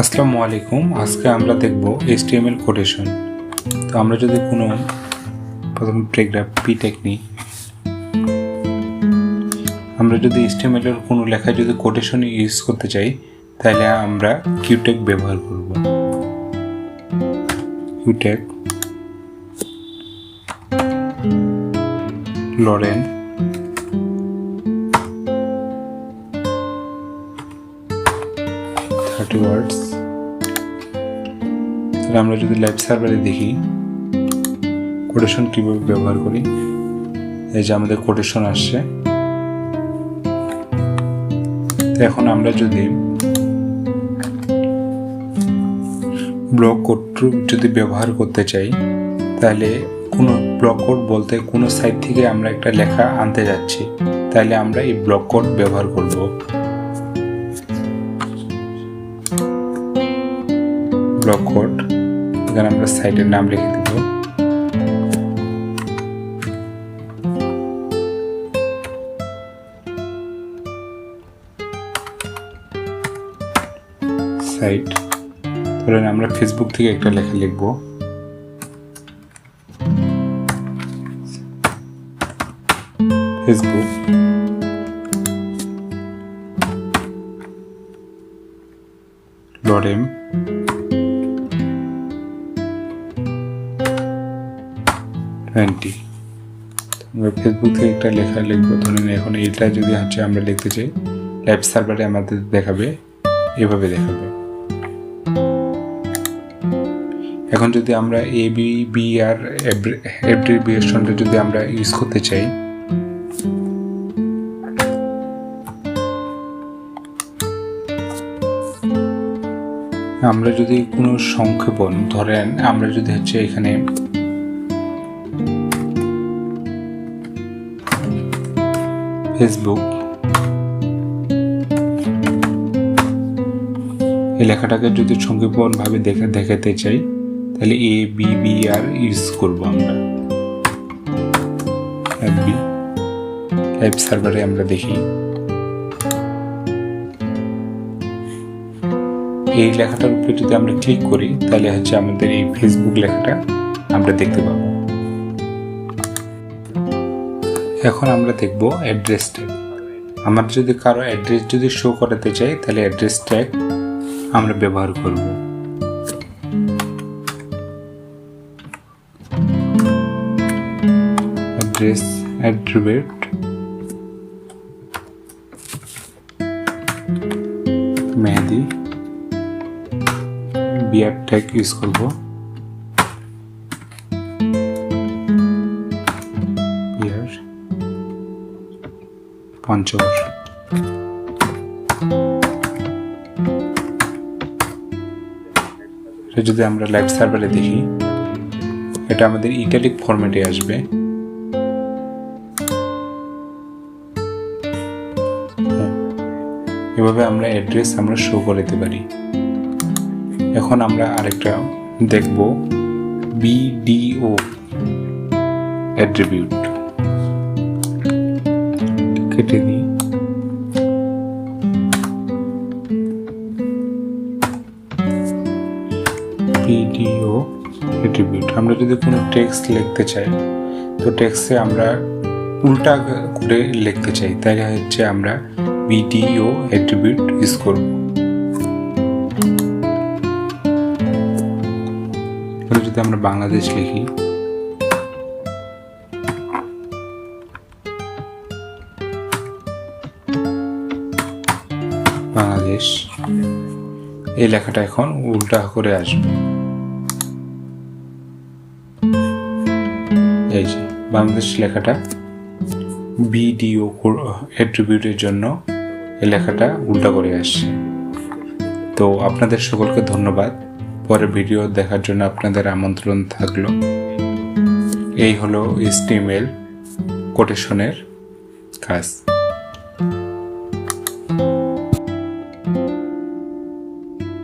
আসসালামু আলাইকুম। আজকে আমরা দেখব HTML কোটেশন। তো আমরা যদি কোনো প্রথম প্যারাগ্রাফ পি টেকনিক আমরা যদি HTML এর কোনো লেখায় যদি কোটেশন ইউজ করতে চাই তাহলে আমরা কিউটেক ব্যবহার করব। কিউটেক লরেন ওয়ার্ডস। তাহলে আমরা যদি লাইভ সার্ভারে দেখি কোটেশন কিভাবে ব্যবহার করি, এই যে আমাদের কোটেশন আসছে। তো এখন আমরা যদি ব্লক কোড যদি ব্যবহার করতে চাই তাহলে কোনো ব্লক কোড বলতে কোনো সাইট থেকে আমরা একটা লেখা আনতে যাচ্ছি, তাহলে আমরা এই ব্লক কোড ব্যবহার করব। ব্লক কোড এখানে আমরা সাইটের নাম লিখে দেব। সাইট ধরেন আমরা ফেসবুক থেকে একটা লেখা লিখব। ফেসবুক লরেম আমরা ফেসবুক থেকে একটা লেখা লিখবো। ধরেন এখন এইটা যদি আমরা লিখতে চাই লাইভ সার্ভারে আমাদের দেখাবে, এভাবে দেখাবে। এখন যদি আমরা ABBR অ্যাব্রিভিয়েশনটা যদি আমরা ইউজ করতে চাই, আমরা যদি কোনো সংক্ষেপণ ধরেন আমরা যদি এখানে ফেসবুক এই লেখাটাকে যদি সংক্ষেপণ ভাবে দেখাতে চাই তাহলে ABBR ইউজ করব। আমরা লাইভ সার্ভারে আমরা দেখি এই লেখাটার উপরে যদি আমরা ক্লিক করি তাহলে আমাদের এই ফেসবুক লেখাটা আমরা দেখতে পাবো। এখন আমরা দেখব অ্যাড্রেস ট্যাগ। আমরা যদি কারো অ্যাড্রেস যদি শো করাতে চাই তাহলে অ্যাড্রেস ট্যাগ আমরা ব্যবহার করব। অ্যাড্রেস অ্যাট্রিবিউট মেহেদি বিআর ট্যাগ ইউজ করব। পঞ্চগড় যদি আমরা লাইভ সার্ভারে দেখি এটা আমাদের ইটালিক ফরম্যাটে আসবে। এভাবে আমরা অ্যাড্রেস আমরা শো করতে পারি। এখন আমরা আরেকটা দেখব BDO অ্যাট্রিবিউট। কেটে দিই। BDO অ্যাট্রিবিউট আমরা যদি কোনো টেক্সট লিখতে চাই তো টেক্সটে আমরা উল্টা করে লিখতে চাই তাহলে আমরা BDO অ্যাট্রিবিউট ইউজ করব। যদি আমরা বাংলাদেশ লিখি বাংলাদেশ, এই লেখাটা এখন উল্টা করে আসবে। এই যে বাংলাদেশ লেখাটা BDO অ্যাট্রিবিউটের জন্য এই লেখাটা উল্টা করে আসছে। তো আপনাদের সকলকে ধন্যবাদ। পরের ভিডিও দেখার জন্য আপনাদের আমন্ত্রণ থাকলো। এই হলো HTML কোটেশনের কাজ।